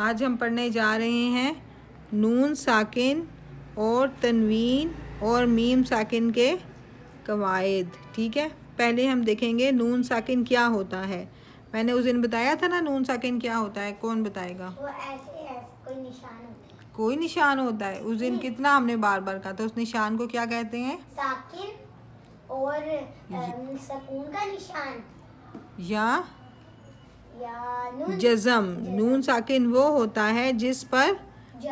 आज हम पढ़ने जा रहे हैं नून साकिन और तनवीन और मीम साकिन के कवायद। ठीक है, पहले हम देखेंगे नून साकिन क्या होता है। मैंने उस दिन बताया था ना नून साकिन क्या होता है, कौन बताएगा? वो ऐसे कोई निशान होता है। कोई निशान होता है। उस दिन कितना हमने बार बार कहा था, उस निशान को क्या कहते हैं? साकिन और सकून का निशान या नून जज़म। नून साकिन वो होता है जिस पर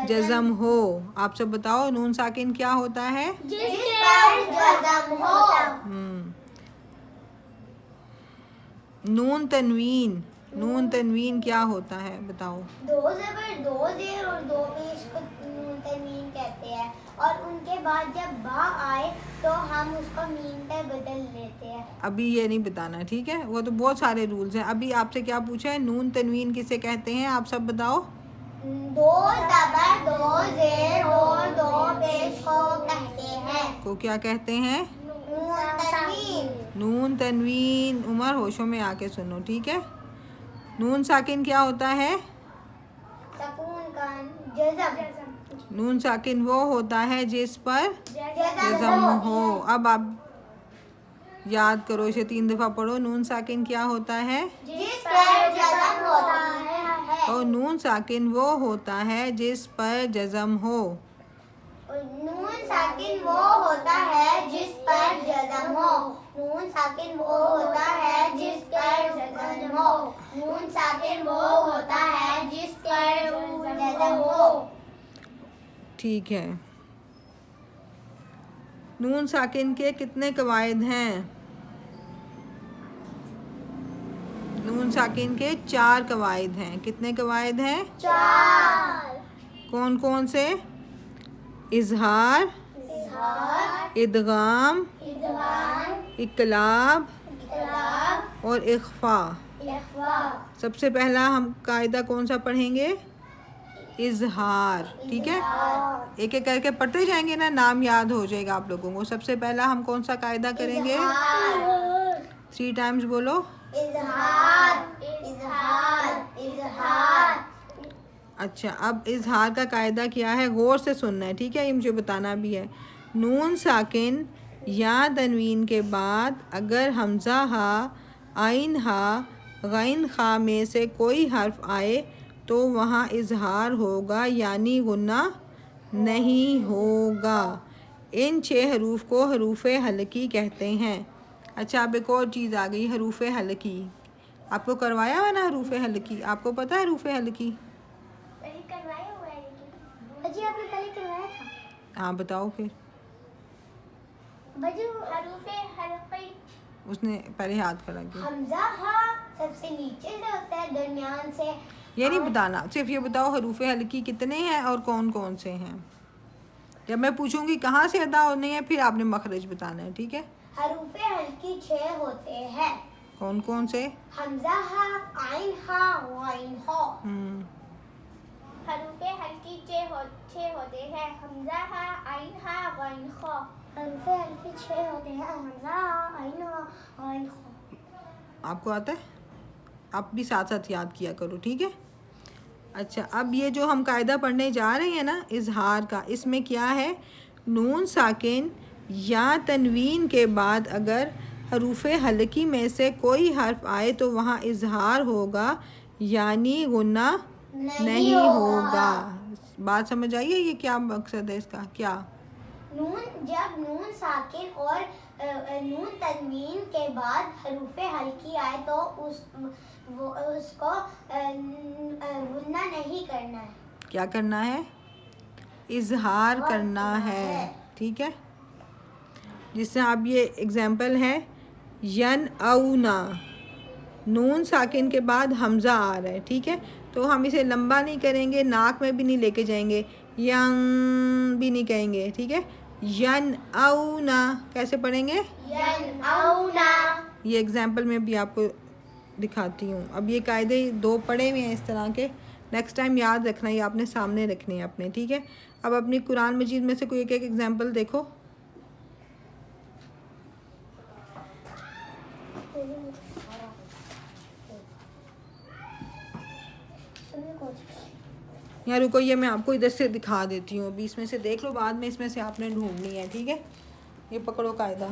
जज़म हो। आप सब बताओ नून साकिन क्या होता है? जिस पर जज़म हो। नून तनवीन। नून तनवीन क्या होता है बताओ? दो ज़बर, दो ज़ेर और दो पेश को नून तनवीन कहते हैं, और उनके बाद जब बा आए तो हम उसको मीम पे बदल लेते हैं। अभी ये नहीं बताना, ठीक है? वो तो बहुत सारे रूल्स हैं। अभी आपसे क्या पूछा है, नून तनवीन किसे कहते हैं? आप सब बताओ। दो ज़बर, दो ज़ेर और दो पेश को कहते हैं। को क्या कहते हैं? नून तनवीन। नून तनवीन। उमर होशों में आके सुनो, ठीक है? नून साकिन क्या होता है? सकून का जज़म। नून साकिन वो होता है जिस पर जज़म जज़म हो। अब आप याद करो, इसे 3 दफ़ा पढ़ो। नून साकिन क्या होता है? जिस पर जज़म होता है। और नून साकिन वो होता है जिस पर जज़म हो। नून साकिन वो होता है जिस पर जज़म हो। नून साकिन वो होता है जिस पर जज़म हो। नून साकिन वो होता है जिस पर जज़म हो। ठीक है। नून साकिन के कितने कवायद हैं? नून साकिन के 4 कवायद हैं। कितने कवायद हैं? 4। कौन कौन से? इजहार, इदगाम, इकलाब और इख्फा। सबसे पहला हम कायदा कौन सा पढ़ेंगे? इजहार। ठीक है, एक एक करके पढ़ते जाएंगे ना, नाम याद हो जाएगा आप लोगों को। सबसे पहला हम कौन सा कायदा करेंगे? 3 टाइम्स बोलो। इजहार, इजहार, इजहार। अच्छा, अब इजहार का कायदा क्या है, गौर से सुनना है, ठीक है? ये मुझे बताना भी है। नून साकिन या तनवीन के बाद अगर हमज़ा हा, आइन हा, गैन खा में से कोई हर्फ आए तो वहाँ इजहार होगा, यानी गुन्ना नहीं होगा। इन 6 हरूफ को हरूफ हलकी कहते हैं। अच्छा, अब एक और चीज़ आ गई, हरूफ हलकी। आपको करवाया हुआ ना हरूफ हलकी? आपको पता है हरूफ हलकी? जी आपने पहले करवाया था। हाँ बताओ फिर। हरूफे हलकी उसने पहले याद करा के। हमजा हा सबसे नीचे से होता है, दरमियान से। ये नहीं बताना, सिर्फ ये बताओ हरूफ हलकी कितने हैं और कौन कौन से हैं। जब मैं पूछूंगी कहाँ से अदा होने हैं, फिर आपने मखरज बताना है, ठीक है? हरूफे हलकी 6 होते हैं। कौन कौन से? हमजा हा, आइन हा, गैन हा। हरूफे हल्की 6 होते हैं। हमजा हा, आइन हा, गैन खा। हरूफे हल्की 6 होते हैं। हमजा हा, आइन हा, गैन खा। आपको आता है? आप भी साथ साथ याद किया करो, ठीक है? अच्छा, अब ये जो हम कायदा पढ़ने जा रहे हैं ना इजहार का, इसमें क्या है, नून साकिन या तनवीन के बाद अगर हरूफ हलकी में से कोई हर्फ आए तो वहाँ इजहार होगा, यानी गुन्ना नहीं होगा। बात समझ आई है? ये क्या मकसद है इसका? क्या जब नून साकिन और नून तनवीन के बाद हरूफे हल्की आए तो उसको गुन्ना नहीं करना है। क्या करना है? इजहार करना है, ठीक है? जिससे अब ये एग्जाम्पल है, यन औना। नून साकिन के बाद हमज़ा आ रहा है, ठीक है? तो हम इसे लंबा नहीं करेंगे, नाक में भी नहीं लेके जाएंगे, यन भी नहीं कहेंगे, ठीक है? यन औना कैसे पढ़ेंगे? यन औना। ये एग्जाम्पल में भी आपको दिखाती हूँ। अब ये कायदे 2 पढ़े हुए हैं इस तरह के, नेक्स्ट टाइम याद रखना, ये आपने सामने रखने हैं अपने, ठीक है? अब अपनी कुरान मजीद में से कोई एक एक एग्जाम्पल देखो। यहाँ रुको, ये मैं आपको इधर से दिखा देती हूँ। अभी इसमें से देख लो, बाद में इसमें से आपने ढूंढनी है, ठीक है। ये पकड़ो कायदा,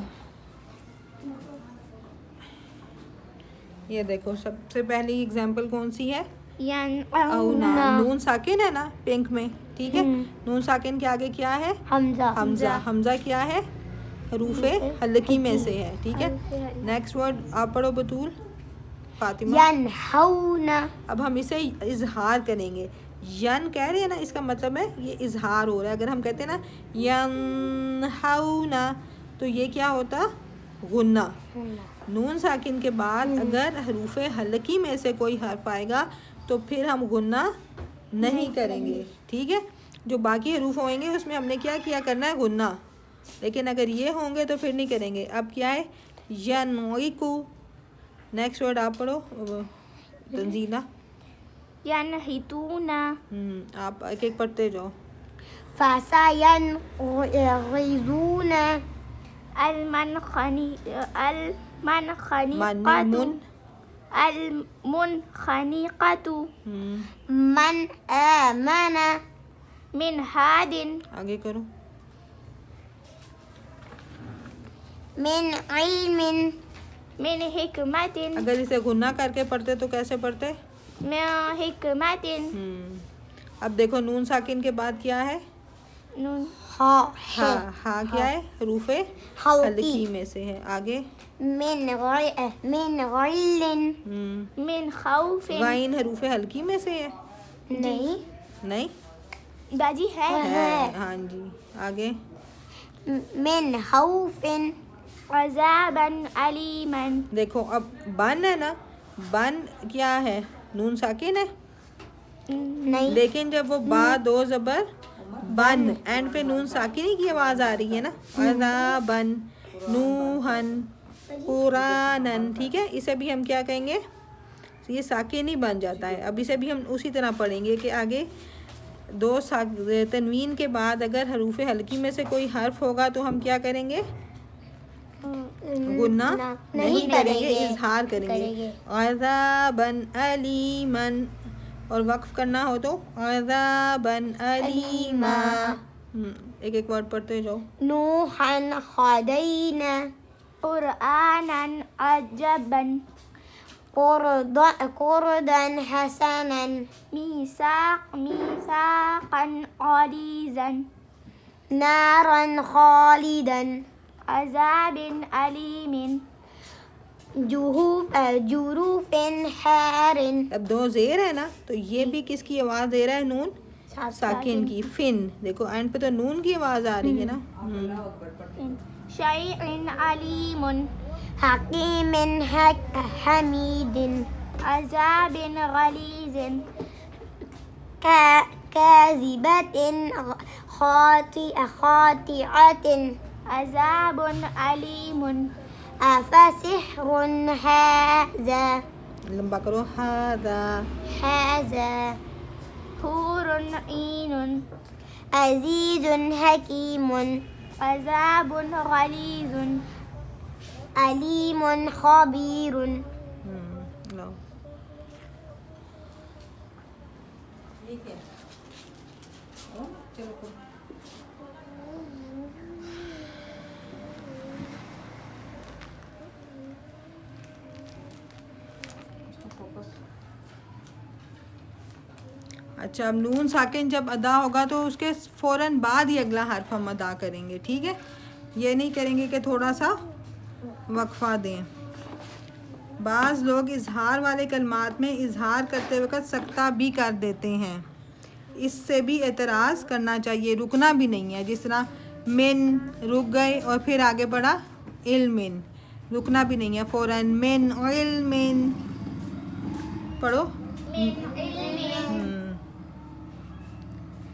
ये देखो सबसे पहली एग्जांपल कौन सी है? यनअउना। नून साकिन है ना पिंक में, ठीक है। नून साकिन के आगे क्या है? हमजा। हमजा। हमजा क्या है? हरूफे हल्की में से है, ठीक है। नेक्स्ट वर्ड आप पढ़ो बतूल, फातिमा। यनहौना। अब हम इसे इजहार करेंगे। यन कह रहे हैं ना, इसका मतलब है ये इजहार हो रहा है। अगर हम कहते हैं ना यनहौना, तो ये क्या होता? गुन्ना। नून साकिन के बाद अगर हरूफे हल्की में से कोई हर्फ आएगा तो फिर हम गुन्ना नहीं करेंगे, ठीक है। जो बाकी हरूफ होंगे उसमें हमने क्या किया करना है? गुन्ना। लेकिन अगर ये होंगे तो फिर नहीं करेंगे। अब क्या है? यनइकु। नेक्स्ट वर्ड आप पढ़ो तंजीला। यनहितूना। आप एक एक पढ़ते जाओ। फसयनग़िज़ूना। अलमुनख़निक़तु। मन आमना। मिन हादिन। आगे करो। मिन इल्मिन। मिन हिकमतिन। अगर इसे गुन्ना करके पढ़ते तो कैसे पढ़ते? मिन हिकमतिन। अब देखो नून साकिन के बाद क्या है? नून। हा। हा क्या है? हरूफे हल्की हल्की में से है। आगे मिन ग़िल्लिन। मिन खौफिन। गाइन हरूफे हल्की में से है? नहीं नहीं दादी है। हाँ जी। आगे मिन खौफिन। अज़ाबन अलीमन। देखो अब बन है ना, बन क्या है? नून साकिन है, नहीं लेकिन जब वो बा दो जबर बन एंड पे नून साकिन की आवाज आ रही है ना, अज़ाबन नूहन कुरानन, ठीक है। इसे भी हम क्या कहेंगे? ये साकिन ही बन जाता है। अब इसे भी हम उसी तरह पढ़ेंगे कि आगे दो तनवीन के बाद अगर हरूफे हल्की में से कोई हर्फ होगा तो हम क्या करेंगे? गुन्ना नहीं करेंगे, इजहार करेंगे। अज़ाबन अलीमन, और वक्फ करना हो तो अज़ाबन अलीमा। एक एक वर्ड पढ़ते जाओ। नूहन हदैना। कुरआनन अजबन। कुरदन हसनन। मीसाक़न ग़लीज़न। नारन खालिदन। अज़ाबिन अलीमिन। जुरूफिन हारिन। अब दो जेर है ना, तो ये भी किसकी आवाज दे रहा है? नून साकिन की। फिन देखो एंड पे तो नून की आवाज आ रही है ना। शैइन अलीमुन। हकीमिन हमीदिन। अज़ाबिन गलीज़िन। काज़िबतिन खातिअतिन। अज़ाबुन अलीमुन। अफसिहरुन हाज़ा। लंबा करो। हादा। हुरुन ईनुन। अजीजुन हकीमुन। अज़ाबुन गलीज़ुन। अलीमुन खबीरुन। लो चलो। अच्छा, अब नून साकिन जब अदा होगा तो उसके फ़ौरन बाद ही अगला हर्फ हम अदा करेंगे, ठीक है। ये नहीं करेंगे कि थोड़ा सा वक्फा दें। बाज़ लोग इजहार वाले कलमात में इजहार करते वक्त सकता भी कर देते हैं, इससे भी एतराज़ करना चाहिए, रुकना भी नहीं है। जिस तरह मिन रुक गए और फिर आगे बढ़ा इल्मिन, रुकना भी नहीं है फ़ौरन। मिन इल्मिन पढ़ो।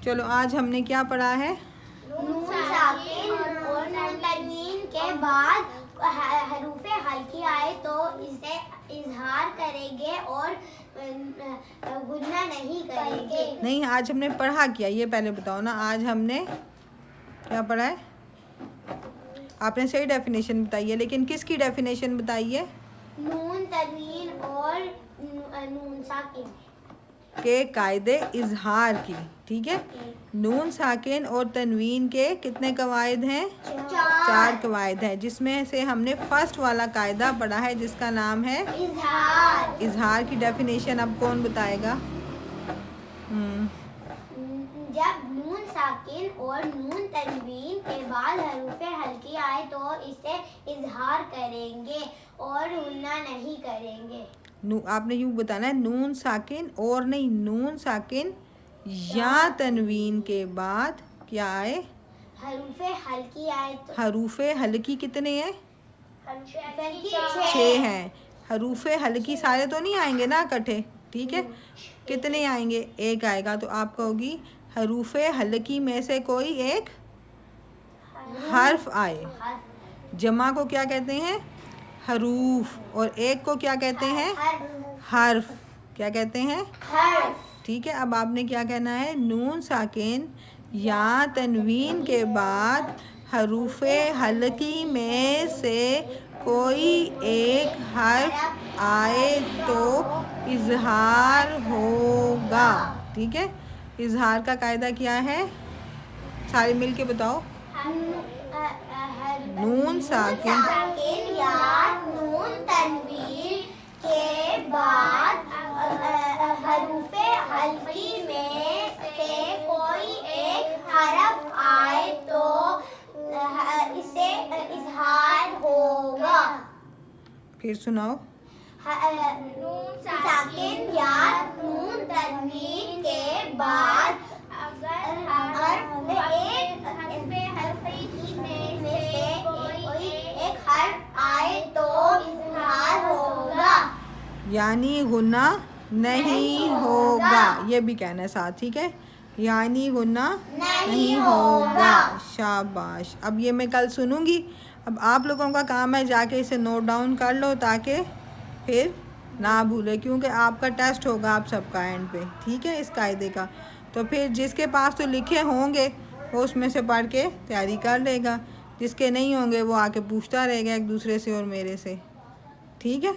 चलो आज हमने क्या पढ़ा है? नून साकिन और नून तनवीन के बाद हरूफे हल्की आए तो इसे इजहार करेंगे और गुन्ना नहीं करेंगे। नहीं, आज हमने पढ़ा क्या ये पहले बताओ ना। आज हमने क्या पढ़ा है? आपने सही डेफिनेशन बताई है, लेकिन किसकी डेफिनेशन बताई है? नून तनवीन और नून साकिन। के कायदे इजहार की, ठीक है। नून साकिन और तनवीन के कितने कवायद हैं? 4 कवायद हैं, जिसमें से हमने फर्स्ट वाला कायदा पढ़ा है जिसका नाम है इजहार। इजहार की डेफिनेशन अब कौन बताएगा? जब नून साकिन और नून तनवीन के बाद हरूफ हल्की आए तो इसे इजहार करेंगे और हुन्ना नहीं करेंगे। आपने यूँ बताना है, नून साकिन और नहीं, नून साकिन या तनवीन के बाद क्या आए? हरूफ हल्की आए तो हरूफे हल्की कितने हैं? हल्की 6 हैं। हरूफे हल्की सारे तो नहीं आएंगे ना इकट्ठे, ठीक है। कितने आएंगे? 1 आएगा। तो आप कहोगी हरूफे हल्की में से कोई एक हर्फ आए। जमा को क्या कहते हैं? हरूफ। और एक को क्या कहते हैं? हर्फ। क्या कहते हैं? ठीक है। अब आपने क्या कहना है? नून साकिन या तनवीन के बाद हरूफे हल्की में से कोई एक हर्फ आए तो इजहार होगा, ठीक है। इजहार का कायदा क्या है? सारे मिल के बताओ। नून साकिन या नून तनवीन के बाद हरूफ हल्की में से कोई एक हरफ आए तो इसे इजहार होगा। फिर सुनाओ। नून साकिन या नून तनवीन के बाद अगर एक में से कोई एक हर्फ आए तो इजहार होगा, यानी गुना नहीं होगा। ये भी कहना है साथ, ठीक है। यानी गुना नहीं होगा। शाबाश। अब ये मैं कल सुनूंगी। अब आप लोगों का काम है जाके इसे नोट डाउन कर लो ताकि फिर ना भूले, क्योंकि आपका टेस्ट होगा आप सबका एंड पे, ठीक है, इस कायदे का। तो फिर जिसके पास तो लिखे होंगे वो उसमें से पढ़ के तैयारी कर लेगा, जिसके नहीं होंगे वो आके पूछता रहेगा एक दूसरे से और मेरे से, ठीक है।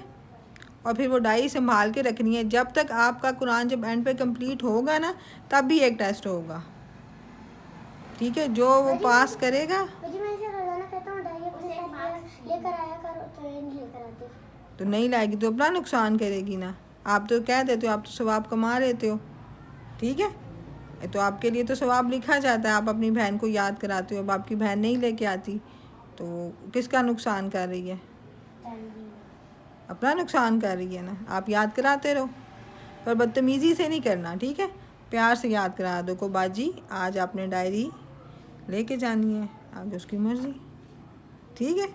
और फिर वो डायरी संभाल के रखनी है। जब तक आपका कुरान जब एंड पे कंप्लीट होगा ना तब भी एक टेस्ट होगा, ठीक है। जो वो पास करेगा तो नहीं लाएगी तो अपना नुकसान करेगी ना। आप तो कह देते हो आप तो सवाब कमा लेते हो, ठीक है। तो आपके लिए तो सवाब लिखा जाता है, आप अपनी बहन को याद कराते हो। अब आपकी बहन नहीं लेके आती तो किसका नुकसान कर रही है? अपना नुकसान कर रही है ना। आप याद कराते रहो, पर बदतमीज़ी से नहीं करना, ठीक है। प्यार से याद करा दो को बाजी आज आपने डायरी लेके जानी है, आगे उसकी मर्ज़ी, ठीक है।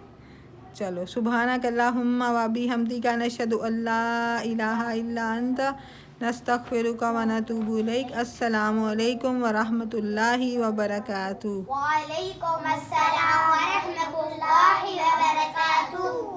चलो, सुबहानक अल्लाहुम्मा व बिहम्दिका नशहदु अल्ला इलाहा इल्ला अंता नस्तगफिरुका व नतूबु इलैक। अस्सलामु अलैकुम व रहमतुल्लाहि व बरकातुहू। वालेकुम अस्सलाम व रहमतुल्लाहि व बरकातुहू।